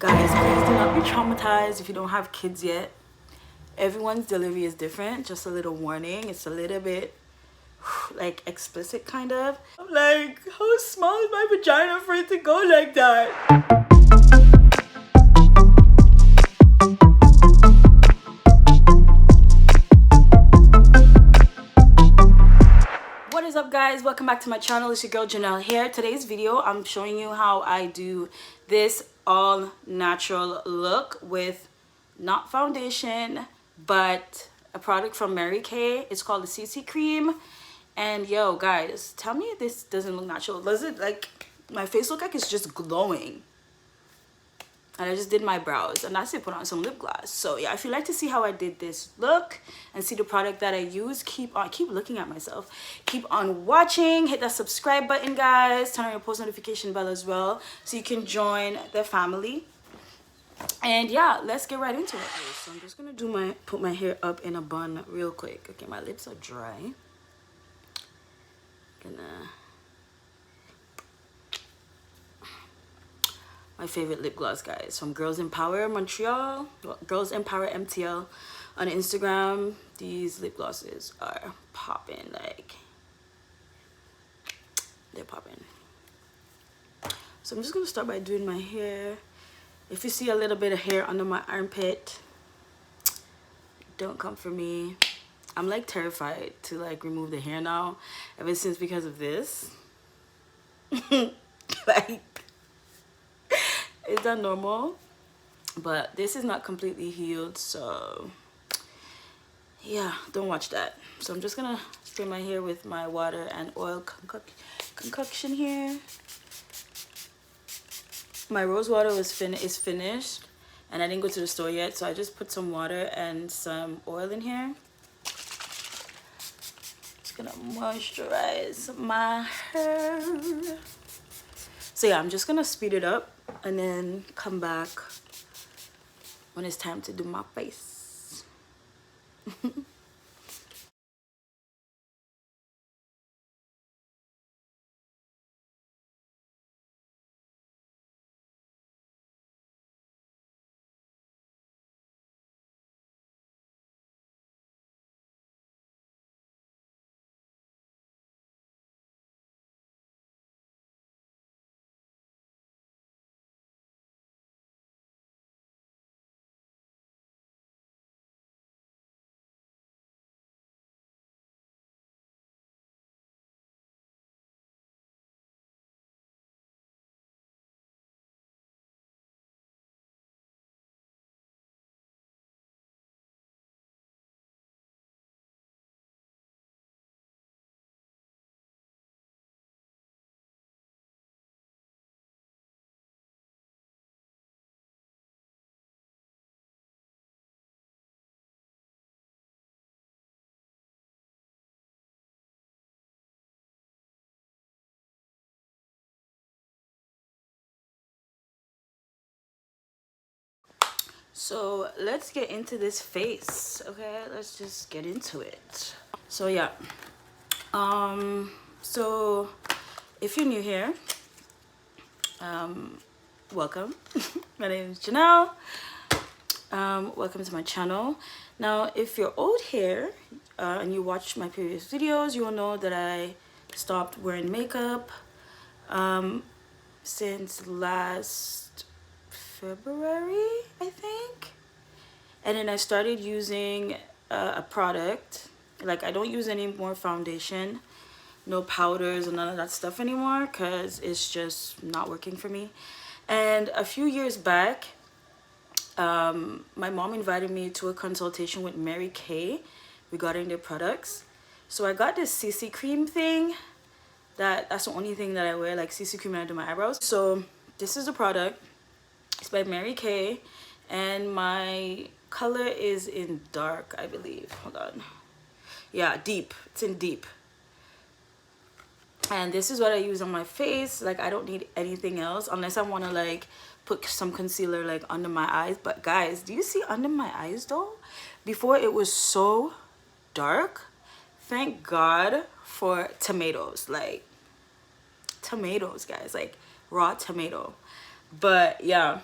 Guys, please do not be traumatized if you don't have kids yet. Everyone's delivery is different. Just a little warning. It's a little bit like explicit kind of. I'm like, how small is my vagina for it to go like that? What is up, guys? Welcome back to my channel. It's your girl Janelle here. Today's video I'm showing you how I do this all natural look with not foundation but a product from Mary Kay. It's called the CC cream. And yo guys, tell me if this doesn't look natural. Does it, like, my face look like it's just glowing? And I just did my brows and that's it. Put on some lip gloss. So yeah, if you like to see how I did this look and see the product that I use, keep looking at myself, keep on watching. Hit that subscribe button, guys. Turn on your post notification bell as well so you can join the family. And yeah, let's get right into it. Okay, so I'm just gonna put my hair up in a bun real quick. Okay, my lips are dry. My favorite lip gloss, guys, from Girls Empower Montreal, Girls Empower MTL on Instagram. These lip glosses are popping, like they're popping. So I'm just gonna start by doing my hair. If you see a little bit of hair under my armpit, don't come for me. I'm like terrified to like remove the hair now, ever since because of this. Like, is that normal? But this is not completely healed, so yeah, don't watch that. So I'm just gonna spray my hair with my water and oil concoction here. My rose water is finished and I didn't go to the store yet, so I just put some water and some oil in here. Just gonna moisturize my hair. So yeah, I'm just gonna speed it up and then come back when it's time to do my face. So let's get into this face. Okay, let's just get into it. So yeah, so if you're new here, welcome. My name is Janelle. Welcome to my channel. Now if you're old here and you watched my previous videos, you will know that I stopped wearing makeup since last February, I think. And then I started using a product. Like, I don't use any more foundation, no powders and none of that stuff anymore, because it's just not working for me. And a few years back, my mom invited me to a consultation with Mary Kay regarding their products. So I got this CC cream thing. That's the only thing that I wear, like CC cream, and I do my eyebrows. So this is the product. It's by Mary Kay, and my color is in dark, I believe. Hold on. Yeah, deep. It's in deep. And this is what I use on my face. Like, I don't need anything else unless I want to like put some concealer like under my eyes. But guys, do you see under my eyes though? Before it was so dark. Thank God for tomatoes. Like, tomatoes, guys, like raw tomato. But yeah,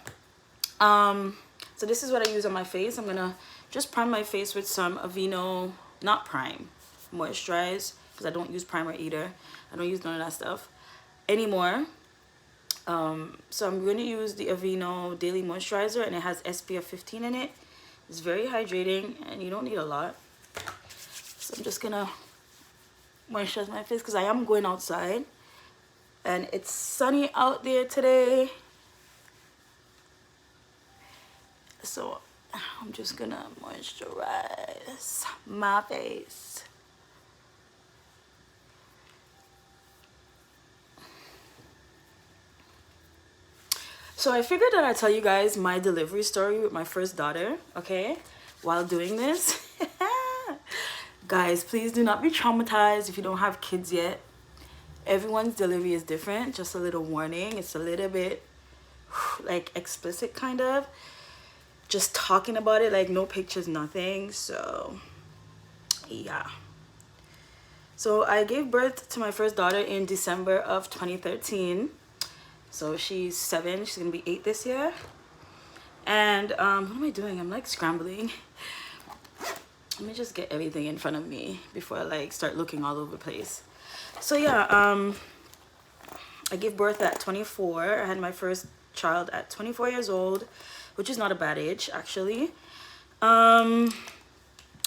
So this is what I use on my face. I'm gonna just prime my face with some Aveeno, not prime, moisturize, because I don't use primer either. I don't use none of that stuff anymore. So I'm going to use the Aveeno Daily Moisturizer, and it has SPF 15 in it. It's very hydrating, and you don't need a lot. So I'm just gonna moisturize my face because I am going outside, and it's sunny out there today. So I'm just gonna moisturize my face. So I figured that I'd tell you guys my delivery story with my first daughter, okay? While doing this. Guys, please do not be traumatized if you don't have kids yet. Everyone's delivery is different. Just a little warning. It's a little bit like explicit kind of. Just talking about it, like no pictures, nothing. So yeah. So I gave birth to my first daughter in December of 2013. So she's 7, she's gonna be 8 this year. And what am I doing? I'm like scrambling. Let me just get everything in front of me before I like start looking all over the place. So yeah, I gave birth at 24. I had my first child at 24 years old, which is not a bad age actually. And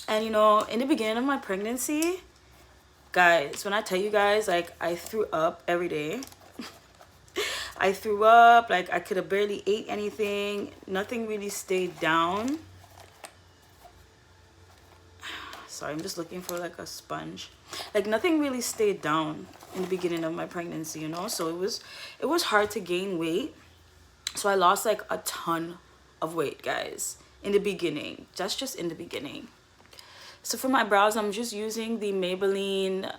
you know, in the beginning of my pregnancy, guys, when I tell you guys, like I threw up every day. I threw up, like I could have barely ate anything. Nothing really stayed down. Sorry, I'm just looking for like a sponge. Like nothing really stayed down in the beginning of my pregnancy, you know? So it was hard to gain weight. So I lost like a ton of weight, guys, in the beginning. That's just in the beginning. So for my brows, I'm just using the Maybelline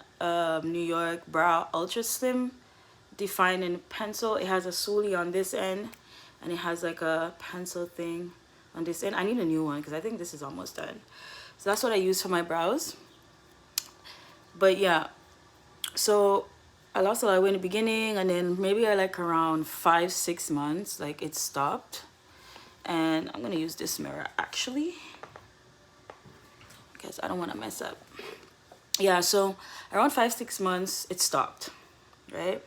New York Brow Ultra Slim Defining Pencil. It has a soolie on this end, and it has like a pencil thing on this end. I need a new one because I think this is almost done. So that's what I use for my brows. But yeah, so I lost a lot of weight in the beginning, and then maybe I like around 5-6 months, like it stopped. And I'm gonna use this mirror actually because I don't want to mess up. Yeah, so around 5-6 months it stopped, right?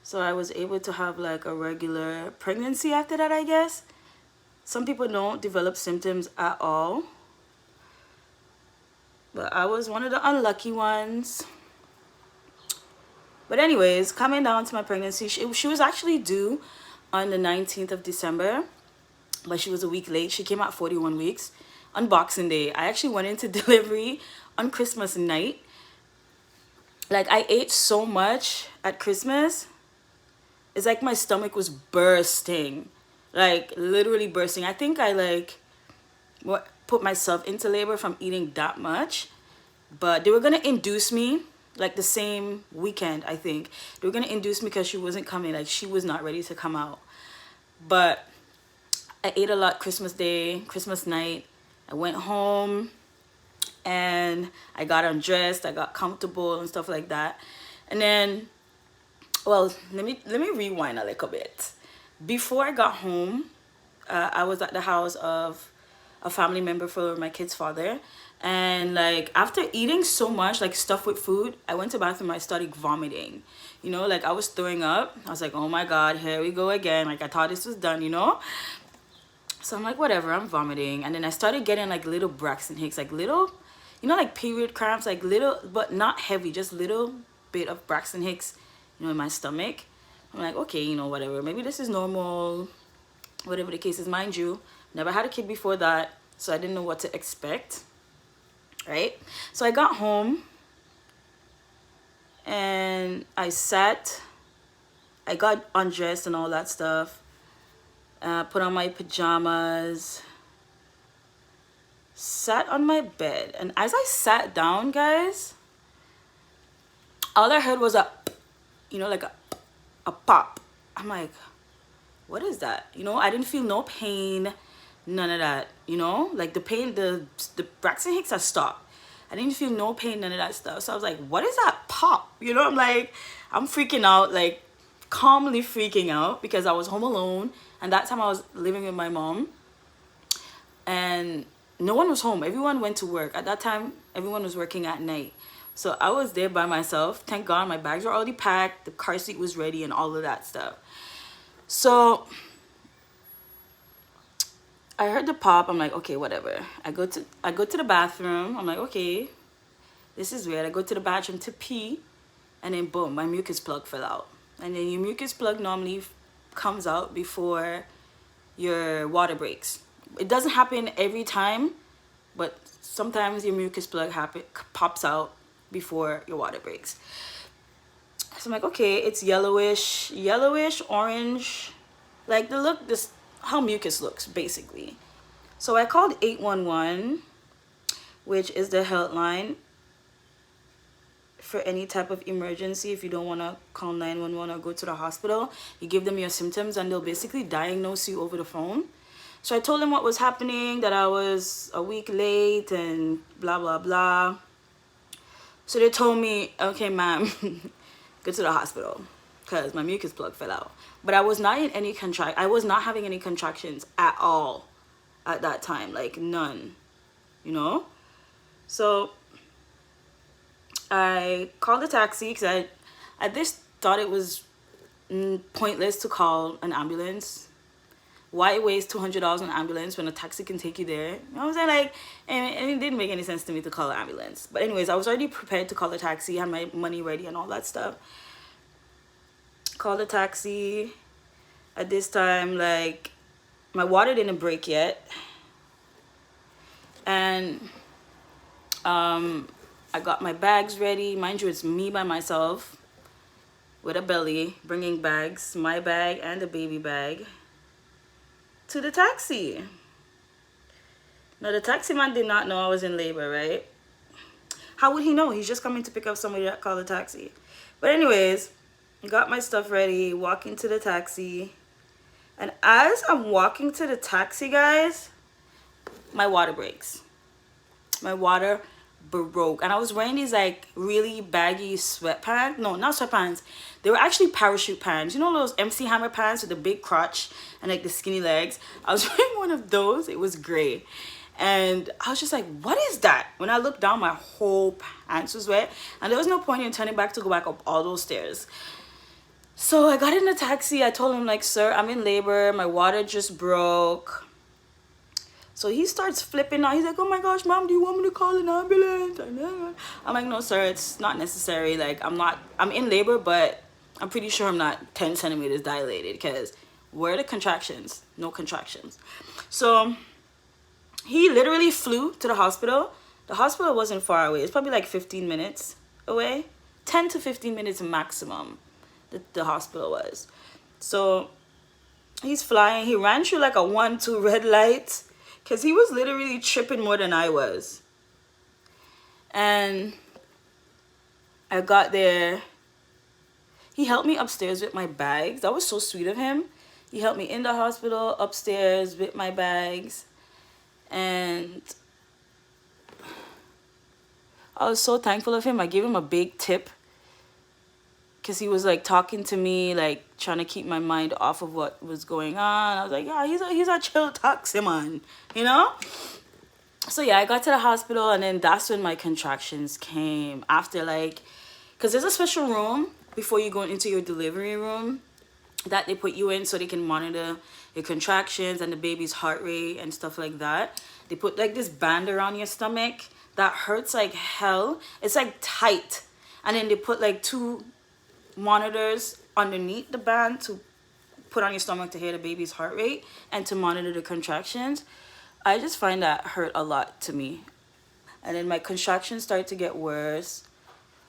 So I was able to have like a regular pregnancy after that, I guess. Some people don't develop symptoms at all, but I was one of the unlucky ones. But anyways, coming down to my pregnancy, she was actually due on the 19th of December, but she was a week late. She came out 41 weeks on Boxing Day. I actually went into delivery on Christmas night. Like I ate so much at Christmas. It's like my stomach was bursting, like literally bursting. I think I like put myself into labor from eating that much. But they were gonna induce me like the same weekend. I think they were gonna induce me because she wasn't coming, like she was not ready to come out. But I ate a lot Christmas Day, Christmas night. I went home and I got undressed, I got comfortable and stuff like that. And then, well, let me rewind a little bit. Before I got home, I was at the house of a family member for my kid's father, and like after eating so much like stuff with food, I went to the bathroom. I started vomiting, you know, like I was throwing up. I was like, oh my god, here we go again. Like I thought this was done, you know. So I'm like, whatever, I'm vomiting. And then I started getting like little Braxton Hicks, like little, you know, like period cramps, like little, but not heavy, just little bit of Braxton Hicks, you know, in my stomach. I'm like, okay, you know, whatever, maybe this is normal, whatever the case is. Mind you, never had a kid before that, so I didn't know what to expect, right? So I got home and I got undressed and all that stuff, put on my pajamas, sat on my bed, and as I sat down, guys, all I heard was a, you know, like a pop. I'm like, what is that? You know, I didn't feel no pain, none of that, you know, like the pain, the Braxton Hicks had stopped. I didn't feel no pain, none of that stuff. So I was like, what is that pop? You know, I'm like, I'm freaking out, like calmly freaking out because I was home alone And that time I was living with my mom, and no one was home. Everyone went to work. At that time, everyone was working at night. So I was there by myself. Thank God my bags were already packed, the car seat was ready, and all of that stuff. So I heard the pop. I'm like, okay, whatever. I go to the bathroom. I'm like, okay, this is weird. I go to the bathroom to pee, and then boom, my mucus plug fell out. And then your mucus plug normally comes out before your water breaks. It doesn't happen every time, but sometimes your mucus plug pops out before your water breaks. So I'm like, okay, it's yellowish, orange, like the look, this how mucus looks basically. So I called 811, which is the helpline for any type of emergency. If you don't want to call 911 or go to the hospital, you give them your symptoms and they'll basically diagnose you over the phone. So I told them what was happening, that I was a week late and blah blah blah. So they told me, okay ma'am, go to the hospital because my mucus plug fell out. But I was not in any I was not having any contractions at all at that time, like none, you know. So I called a taxi because I just thought it was pointless to call an ambulance. Why waste $200 on an ambulance when a taxi can take you there? You know what I'm saying? Like, and it didn't make any sense to me to call an ambulance. But anyways, I was already prepared to call a taxi, had my money ready and all that stuff. Called a taxi. At this time, like, my water didn't break yet. And I got my bags ready. Mind you, it's me by myself with a belly, bringing bags, my bag and the baby bag, to the taxi. Now, the taxi man did not know I was in labor, right? How would he know? He's just coming to pick up somebody that called a taxi. But anyways, got my stuff ready, walking to the taxi. And as I'm walking to the taxi, guys, my water breaks. My water broke. And I was wearing these like really baggy sweatpants. No, not sweatpants. They were actually parachute pants. You know those MC Hammer pants with the big crotch and like the skinny legs? I was wearing one of those. It was gray. And I was just like, what is that? When I looked down, my whole pants was wet. And there was no point in turning back to go back up all those stairs. So I got in the taxi. I told him, like, sir, I'm in labor. My water just broke. So he starts flipping out. He's like, oh my gosh, mom, do you want me to call an ambulance? I'm like, no, sir, it's not necessary. Like, I'm in labor, but I'm pretty sure I'm not 10 centimeters dilated because where are the contractions? No contractions. So he literally flew to the hospital. The hospital wasn't far away. It's probably like 15 minutes away. 10 to 15 minutes maximum, the hospital was. So he's flying. He ran through like a 1-2 red light because he was literally tripping more than I was. And I got there. He helped me upstairs with my bags. That was so sweet of him. He helped me in the hospital, upstairs with my bags. And I was so thankful of him. I gave him a big tip because he was like talking to me, like trying to keep my mind off of what was going on. I was like, yeah, he's a chill taxi man, you know? So yeah, I got to the hospital, and then that's when my contractions came. After, like, because there's a special room before you go into your delivery room that they put you in so they can monitor your contractions and the baby's heart rate and stuff like that. They put like this band around your stomach that hurts like hell. It's like tight. And then they put like 2 monitors underneath the band to put on your stomach to hear the baby's heart rate and to monitor the contractions. I just find that hurt a lot to me. And then my contractions started to get worse.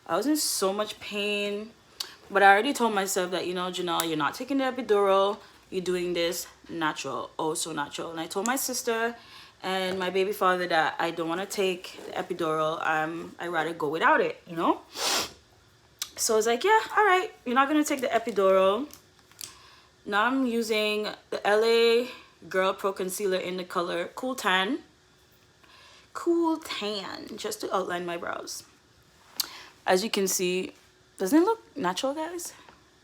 I was in so much pain, but I already told myself that, you know, Janelle, you're not taking the epidural. You're doing this natural, oh so natural. And I told my sister and my baby father that I don't want to take the epidural. I'd rather go without it, you know? So I was like, yeah, all right, you're not going to take the epidural. Now I'm using the LA Girl Pro Concealer in the color Cool Tan. Cool Tan, just to outline my brows. As you can see, doesn't it look natural, guys?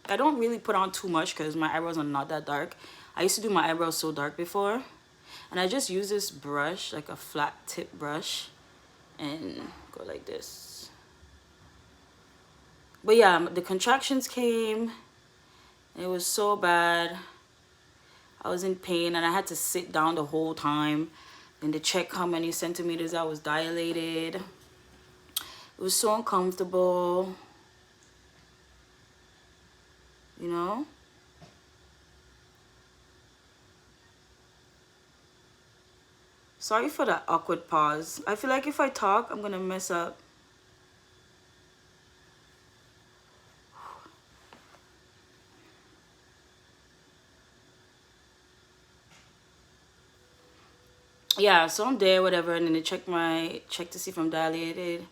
I don't really put on too much because my eyebrows are not that dark. I used to do my eyebrows so dark before, and I just use this brush, like a flat tip brush, and go like this. But yeah, the contractions came. It was so bad. I was in pain and I had to sit down the whole time and to check how many centimeters I was dilated. It was so uncomfortable, you know? Sorry for that awkward pause. I feel like if I talk, I'm gonna mess up. Yeah, so I'm there, whatever, and then they check to see if I'm dilated.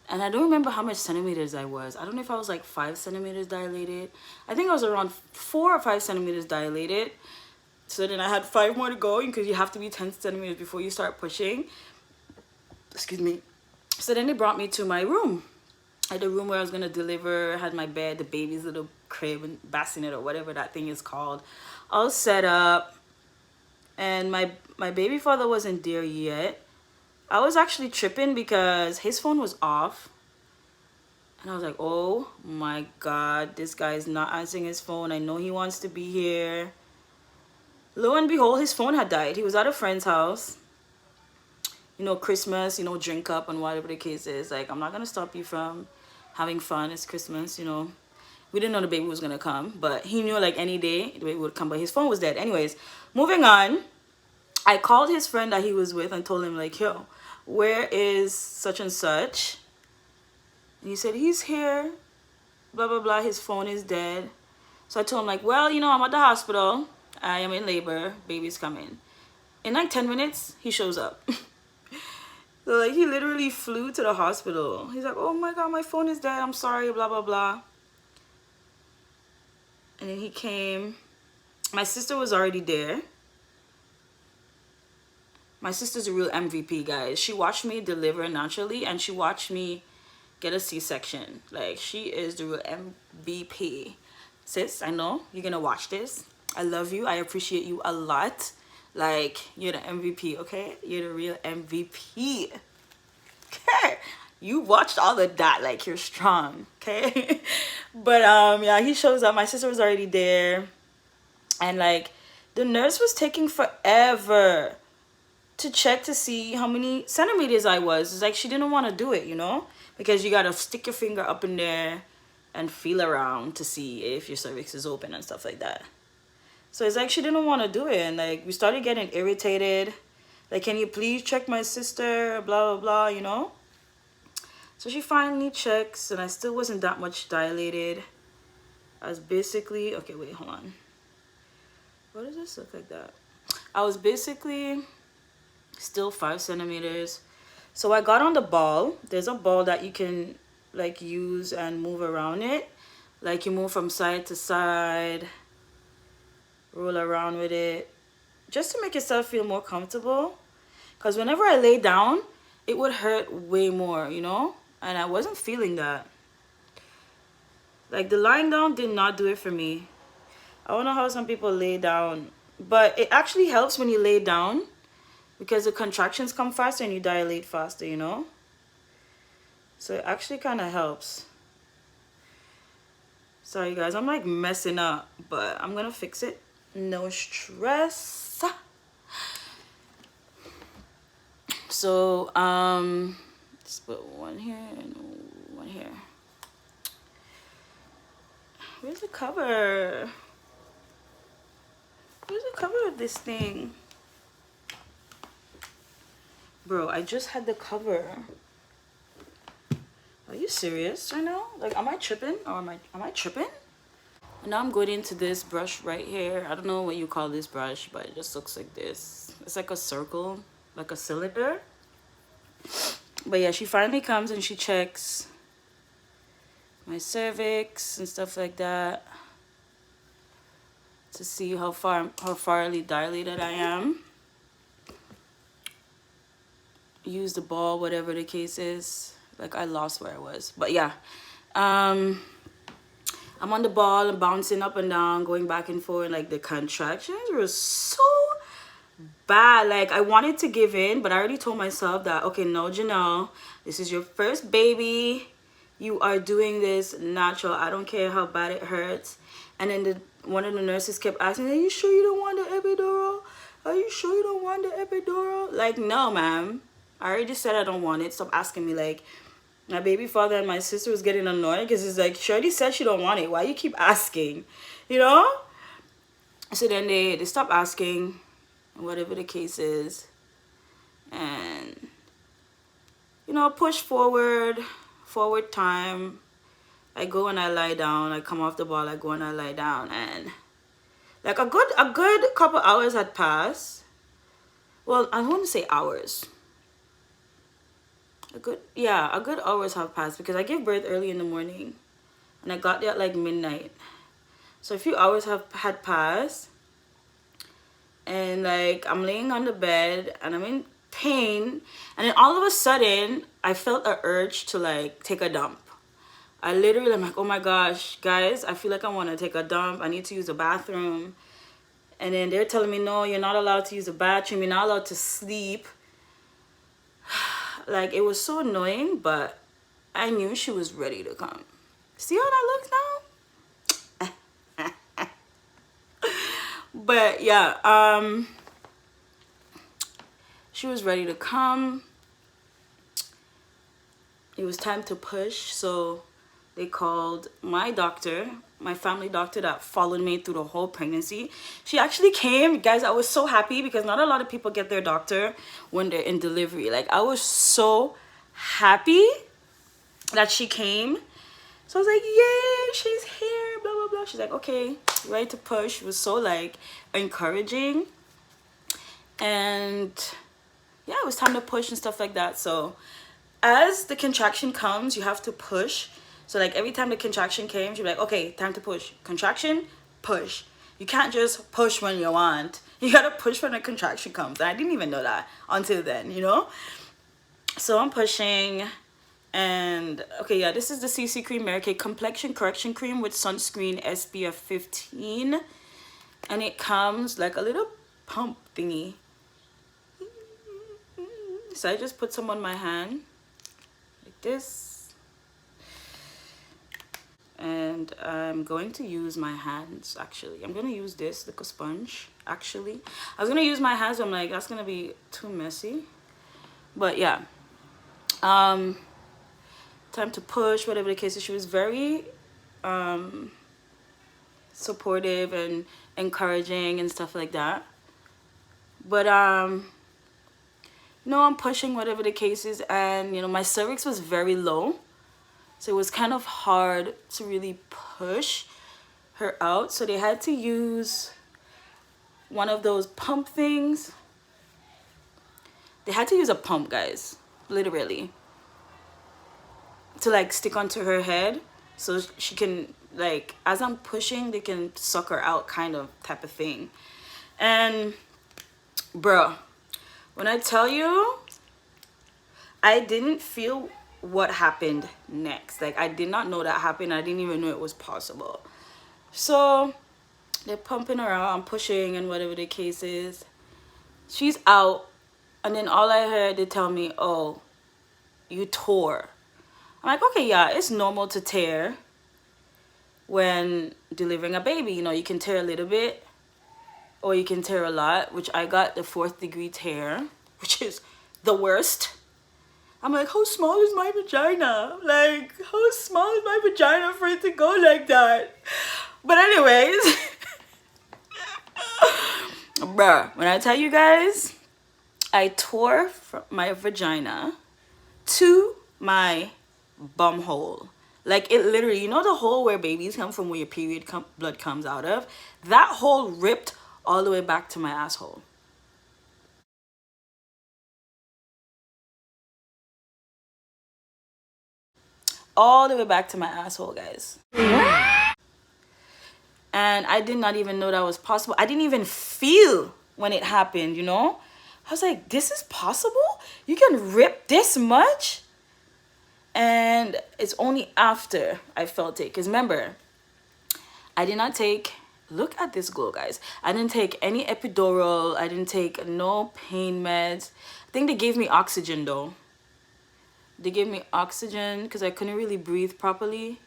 And I don't remember how much centimeters I was. I don't know if I was like 5 centimeters dilated. I think I was around 4 or 5 centimeters dilated. So then I had 5 more to go because you have to be 10 centimeters before you start pushing. Excuse me. So then they brought me to my room. I had the room where I was gonna deliver. I had my bed, the baby's little crib and bassinet or whatever that thing is called, all set up. And my baby father wasn't there yet. I was actually tripping because his phone was off. And I was like, oh my God, this guy is not answering his phone. I know he wants to be here. Lo and behold, his phone had died. He was at a friend's house. You know, Christmas, you know, drink up and whatever the case is. Like, I'm not going to stop you from having fun. It's Christmas, you know. We didn't know the baby was going to come. But he knew, like, any day the baby would come. But his phone was dead. Anyways, moving on. I called his friend that he was with and told him, like, yo, where is such and such? And he said, he's here. Blah, blah, blah. His phone is dead. So I told him, like, well, you know, I'm at the hospital. I am in labor. Baby's coming. In like 10 minutes, he shows up. So, like, he literally flew to the hospital. He's like, oh my God, my phone is dead. I'm sorry, blah, blah, blah. And then he came. My sister was already there. My sister's a real MVP, guys. She watched me deliver naturally, and she watched me get a C-section. Like, she is the real MVP. Sis, I know you're gonna watch this. I love you. I appreciate you a lot. Like, you're the MVP, okay? You're the real MVP. Okay? You watched all of that. Like, you're strong, okay? But, yeah, he shows up. My sister was already there. And, like, the nurse was taking forever to check to see how many centimeters I was. It's like she didn't want to do it, you know? Because you got to stick your finger up in there and feel around to see if your cervix is open and stuff like that. So it's like she didn't want to do it. And, like, we started getting irritated. Like, can you please check my sister? Blah, blah, blah, you know? So she finally checks, and I still wasn't that much dilated. I was basically... Okay, wait, hold on. What does this look like that? I was basically still 5 centimeters. So I got on the ball. There's a ball that you can, like, use and move around it. Like, you move from side to side. Roll around with it. Just to make yourself feel more comfortable. Because whenever I lay down, it would hurt way more, you know? And I wasn't feeling that. Like, the lying down did not do it for me. I don't know how some people lay down. But it actually helps when you lay down. Because the contractions come faster and you dilate faster, you know? So it actually kind of helps. Sorry, guys. I'm, like, messing up. But I'm going to fix it. No stress. So, let's put one here and one here. Where's the cover? Where's the cover of this thing? Bro, I just had the cover. Are you serious right now? Like, am I tripping? Or am I tripping? And now I'm going into this brush right here. I don't know what you call this brush, but it just looks like this. It's like a circle, like a cylinder. But yeah, she finally comes and she checks my cervix and stuff like that to see how farly dilated I am. Use the ball, whatever the case is. Like, I lost where I was, but yeah. I'm on the ball and bouncing up and down, going back and forth, and like the contractions were so bad. Like I wanted to give in, but I already told myself that, okay, no, Janelle, this is your first baby. You are doing this natural. I don't care how bad it hurts. And then one of the nurses kept asking, are you sure you don't want the epidural? Are you sure you don't want the epidural? Like, no, ma'am. I already said I don't want it. Stop asking me. Like, my baby father and my sister was getting annoyed because it's like, she already said she don't want it. Why you keep asking? You know? So then they stopped asking, whatever the case is. And, you know, push forward time. I go and I lie down. I come off the ball. I go and I lie down. And like a good couple hours had passed. Well, I wouldn't say hours. A good hours have passed because I gave birth early in the morning and I got there at like midnight. So a few hours had passed, and like I'm laying on the bed and I'm in pain, and then all of a sudden I felt an urge to like take a dump. I literally, I'm like, oh my gosh, guys, I feel like I want to take a dump. I need to use the bathroom. And then they're telling me, no, you're not allowed to use the bathroom. You're not allowed to sleep. Like, it was so annoying, but I knew she was ready to come. See how that looks now? But yeah, she was ready to come. It was time to push, so they called my doctor, my family doctor that followed me through the whole pregnancy. She actually came. Guys, I was so happy because not a lot of people get their doctor when they're in delivery. Like, I was so happy that she came. So I was like, yay, she's here, blah, blah, blah. She's like, okay, ready to push. It was so, like, encouraging. And, yeah, it was time to push and stuff like that. So, as the contraction comes, you have to push. So like every time the contraction came, she'd be like, okay, time to push. Contraction, push. You can't just push when you want. You gotta push when the contraction comes. And I didn't even know that until then, you know? So I'm pushing, and okay, yeah, this is the CC Cream Mary Kay Complexion Correction Cream with sunscreen SPF 15. And it comes like a little pump thingy. So I just put some on my hand, like this. And I'm going to use my hands, actually. I'm going to use this like a sponge, actually. I was going to use my hands, but I'm like, that's going to be too messy. But yeah. Time to push, whatever the case is. She was very supportive and encouraging and stuff like that. But, no, I'm pushing, whatever the case is. And, you know, my cervix was very low. So it was kind of hard to really push her out. So they had to use one of those pump things. They had to use a pump, guys, literally, to like stick onto her head. So she can, like, as I'm pushing, they can suck her out, kind of type of thing. And bro, when I tell you, I didn't feel what happened next. Like, I did not know that happened. I didn't even know it was possible. So they're pumping her out, I'm pushing, and whatever the case is, she's out. And then all I heard, they tell me, oh, you tore. I'm like, okay, yeah, it's normal to tear when delivering a baby. You know, you can tear a little bit or you can tear a lot, which I got the 4th degree tear, which is the worst. I'm like, how small is my vagina? Like, how small is my vagina for it to go like that? But anyways, bruh, when I tell you guys, I tore from my vagina to my bum hole. Like, it literally, you know the hole where babies come from, where your period blood comes out of? That hole ripped all the way back to my asshole. All the way back to my asshole, guys. And I did not even know that was possible. I didn't even feel when it happened, you know? I was like, this is possible? You can rip this much? And it's only after I felt it. Because remember, I did not take, look at this glow, guys. I didn't take any epidural. I didn't take no pain meds. I think they gave me oxygen though. They gave me oxygen because I couldn't really breathe properly.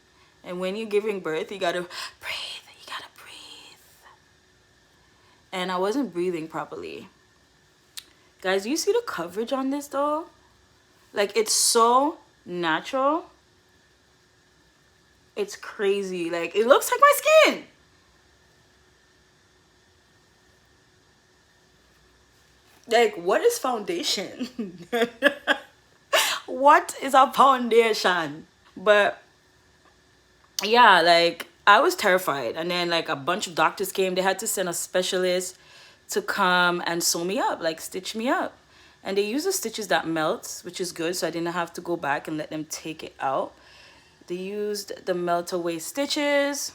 And when you're giving birth, you gotta breathe. You gotta breathe. And I wasn't breathing properly. Guys, you see the coverage on this though? Like, it's so natural. It's crazy. Like, it looks like my skin. Like, what is foundation? What is a foundation? But yeah, like, I was terrified. And then like a bunch of doctors came. They had to send a specialist to come and sew me up, like stitch me up. And they use the stitches that melt, which is good, so I didn't have to go back and let them take it out. They used the melt away stitches,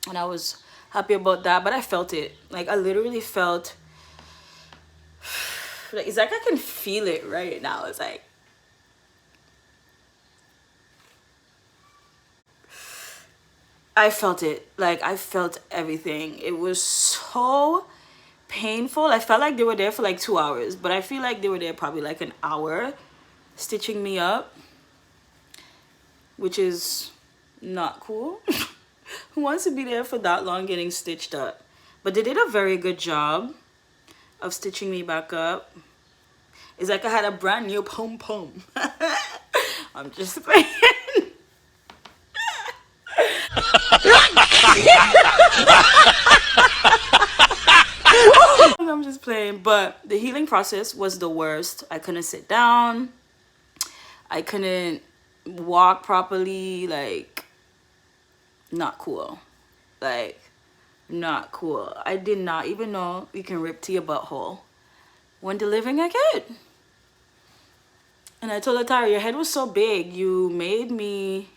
and I was happy about that. But I felt it, like I literally felt like, it's like I can feel it right now. It's like, I felt it. Like, I felt everything. It was so painful. I felt like they were there for like 2 hours, but I feel like they were there probably like an hour stitching me up, which is not cool. Who wants to be there for that long getting stitched up? But they did a very good job of stitching me back up. It's like I had a brand new pom pom. I'm just playing. I'm just playing. But the healing process was the worst. I couldn't sit down. I couldn't walk properly. Like, not cool. Like, not cool. I did not even know you can rip to your butthole when delivering a kid. And I told her, Tara, your head was so big, you made me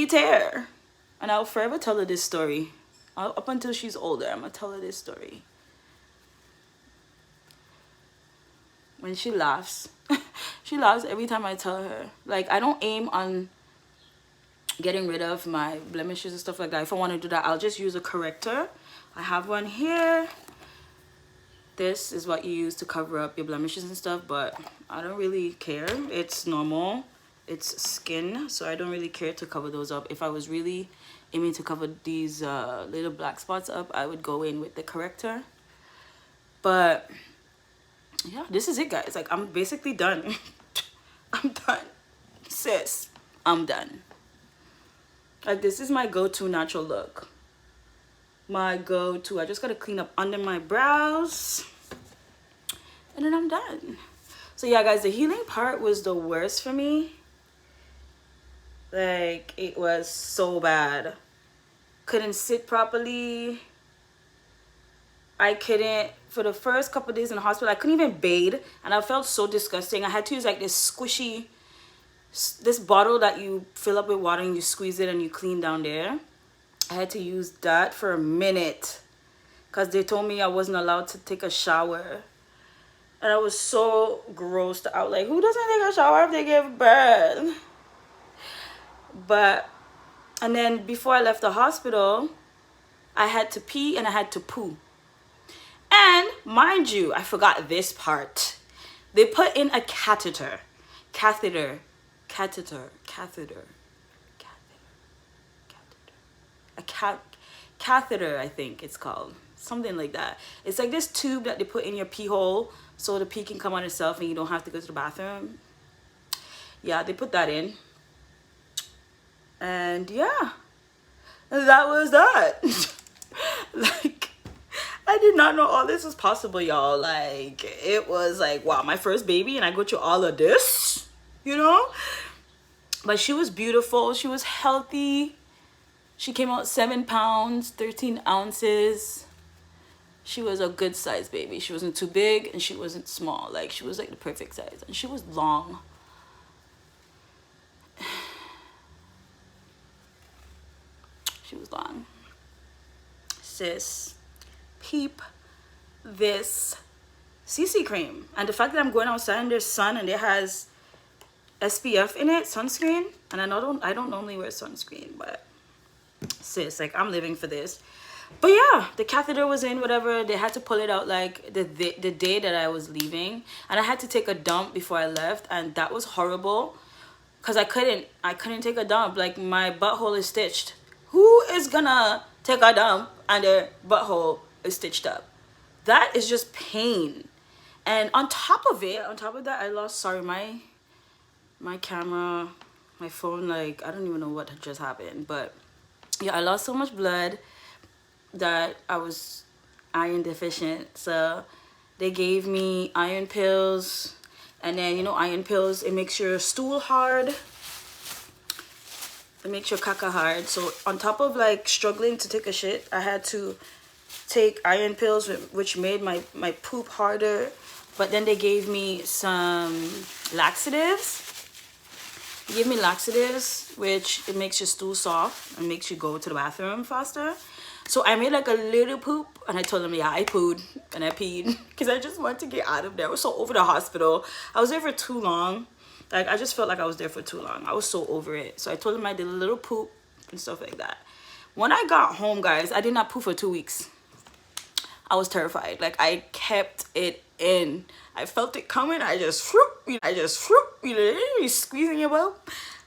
tear. And I'll forever tell her this story. Up until she's older, I'm gonna tell her this story. When she laughs, she laughs every time I tell her. Like, I don't aim on getting rid of my blemishes and stuff like that. If I want to do that, I'll just use a corrector. I have one here. This is what you use to cover up your blemishes and stuff, but I don't really care. It's normal. It's skin, so I don't really care to cover those up. If I was really aiming to cover these little black spots up, I would go in with the corrector. But yeah, this is it, guys. Like, I'm basically done. I'm done, sis. I'm done. Like, this is my go-to natural look. My go-to. I just gotta clean up under my brows, and then I'm done. So yeah, guys, the healing part was the worst for me. Like, it was so bad. Couldn't sit properly. I couldn't, for the first couple of days in the hospital, I couldn't even bathe, and I felt so disgusting. I had to use like this squishy, this bottle that you fill up with water and you squeeze it and you clean down there. I had to use that for a minute because they told me I wasn't allowed to take a shower. And I was so grossed out. Like, who doesn't take a shower if they give birth? But, and then before I left the hospital, I had to pee and I had to poo. And mind you, I forgot this part. They put in a catheter. Catheter. Catheter, I think it's called, something like that. It's like this tube that they put in your pee hole so the pee can come on itself and you don't have to go to the bathroom. Yeah, they put that in, and yeah, that was that. Like, I did not know all this was possible, y'all. Like, it was like, wow, my first baby and I go through all of this, you know. But she was beautiful, she was healthy. She came out 7 pounds, 13 ounces. She was a good size baby. She wasn't too big and she wasn't small. Like, she was like the perfect size. And she was long. She was long. Sis, peep this CC cream. And the fact that I'm going outside and there's sun and it has SPF in it, sunscreen. And I don't normally wear sunscreen, but sis, like, I'm living for this. But yeah, the catheter was in, whatever. They had to pull it out like the day that I was leaving, and I had to take a dump before I left, and that was horrible because I couldn't take a dump. Like, my butthole is stitched. Who is gonna take a dump and their butthole is stitched up? That is just pain. And on top of that, I lost, sorry, my camera, my phone, like, I don't even know what just happened, but yeah, I lost so much blood that I was iron deficient. So they gave me iron pills, and then, you know, iron pills, it makes your stool hard, it makes your caca hard. So on top of like struggling to take a shit, I had to take iron pills, which made my poop harder. But then they gave me some laxatives. They gave me laxatives, which it makes your stool soft and makes you go to the bathroom faster. So I made like a little poop, and I told them, yeah, I pooed and I peed because I just wanted to get out of there. I was so over the hospital. I was there for too long. Like, I just felt like I was there for too long. I was so over it. So I told them I did a little poop and stuff like that. When I got home, guys, I did not poop for 2 weeks. I was terrified. Like, I kept it in. I felt it coming. I just you know, squeezing your bum.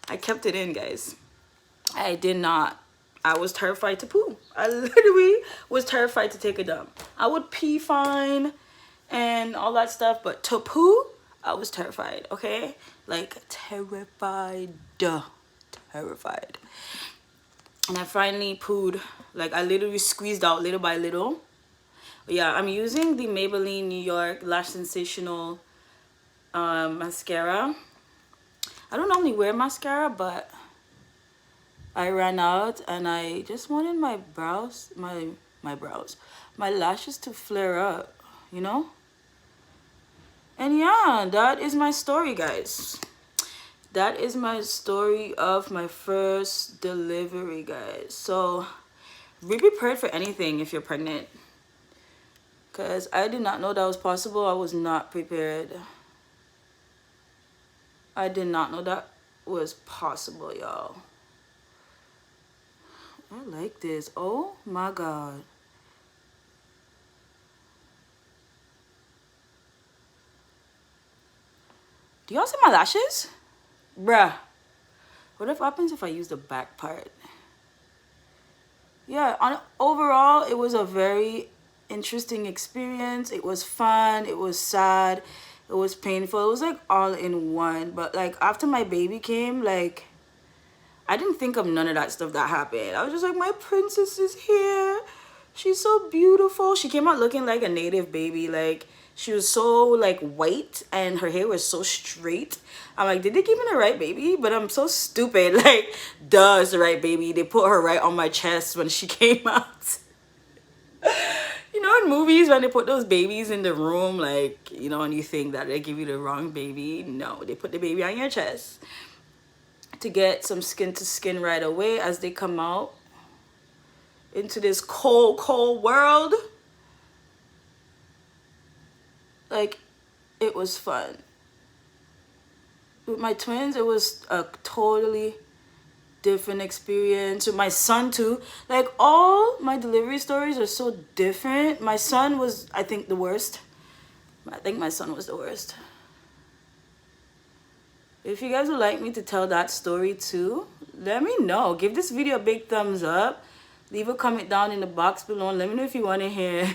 I kept it in, guys. I did not. I was terrified to poo. I literally was terrified to take a dump. I would pee fine and all that stuff, but to poo, I was terrified, okay? Like, terrified. Terrified. And I finally pooed. Like, I literally squeezed out little by little. But yeah, I'm using the Maybelline New York Lash Sensational mascara. I don't normally wear mascara, but I ran out and I just wanted my brows, my lashes to flare up, you know? And yeah, that is my story, guys. That is my story of my first delivery, guys. So be prepared for anything if you're pregnant, because I did not know that was possible. I was not prepared. I did not know that was possible, y'all. I like this. Oh my god. Do y'all see my lashes? Bruh. What happens if I use the back part? Yeah, overall, it was a very interesting experience. It was fun. It was sad. It was painful. It was like all in one. But like, after my baby came, like, I didn't think of none of that stuff that happened. I was just like, my princess is here. She's so beautiful. She came out looking like a native baby. Like, she was so like white and her hair was so straight. I'm like, did they give me the right baby? But I'm so stupid. Like, duh, it's the right baby. They put her right on my chest when she came out. You know, in movies when they put those babies in the room, like, you know, and you think that they give you the wrong baby. No, they put the baby on your chest to get some skin to skin right away as they come out into this cold world. Like, it was fun. With my twins, it was a totally different experience. With my son too. Like, all my delivery stories are so different. My son was, I think, the worst. I think my son was the worst. If you guys would like me to tell that story too, let me know. Give this video a big thumbs up. Leave a comment down in the box below and let me know if you want to hear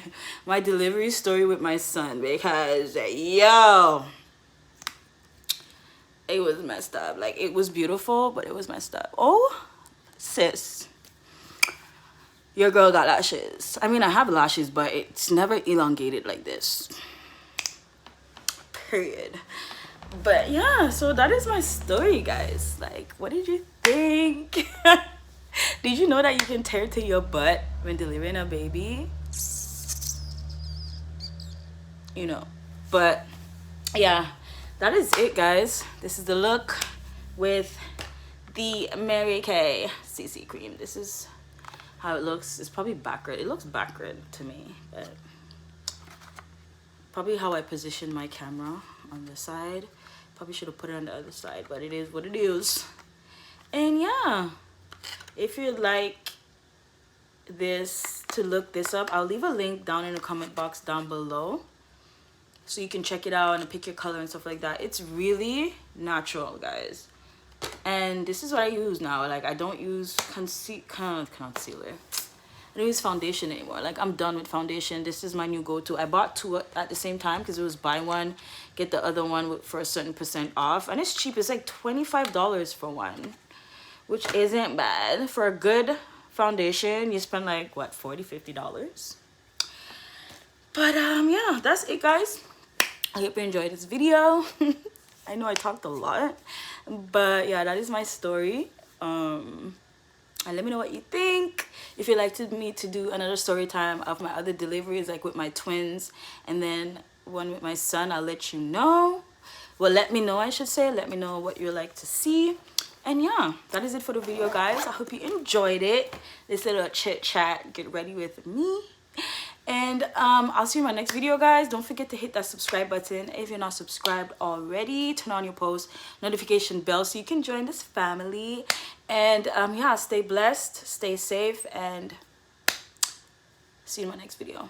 my delivery story with my son, because yo, it was messed up. Like, it was beautiful, but it was messed up. Oh, sis, your girl got lashes. I mean, I have lashes, but it's never elongated like this. Period. But yeah, so that is my story, guys. Like, what did you think? Did you know that you can tear to your butt when delivering a baby? You know. But yeah, that is it, guys. This is the look with the Mary Kay CC cream. This is how it looks. It's probably backward. It looks backward to me, but probably how I position my camera on the side. Probably should have put it on the other side, but it is what it is. And yeah, if you'd like this to look this up, I'll leave a link down in the comment box down below so you can check it out and pick your color and stuff like that. It's really natural, guys. And this is what I use now. Like, I don't use concealer. I don't use foundation anymore. Like, I'm done with foundation. This is my new go-to. I bought two at the same time because it was buy one get the other one for a certain % off, and it's cheap. It's like $25 for one, which isn't bad for a good foundation. You spend like what, $40–50. But yeah, that's it, guys. I hope you enjoyed this video. I know I talked a lot, but yeah, that is my story. And let me know what you think. If you'd like me to do another story time of my other deliveries, like with my twins and then one with my son, I'll let you know. Well, let me know, I should say. Let me know what you'd like to see. And yeah, that is it for the video, guys. I hope you enjoyed it. This little chit chat, get ready with me. And I'll see you in my next video, guys. Don't forget to hit that subscribe button if you're not subscribed already. Turn on your post notification bell so you can join this family. And yeah, stay blessed, stay safe, and see you in my next video.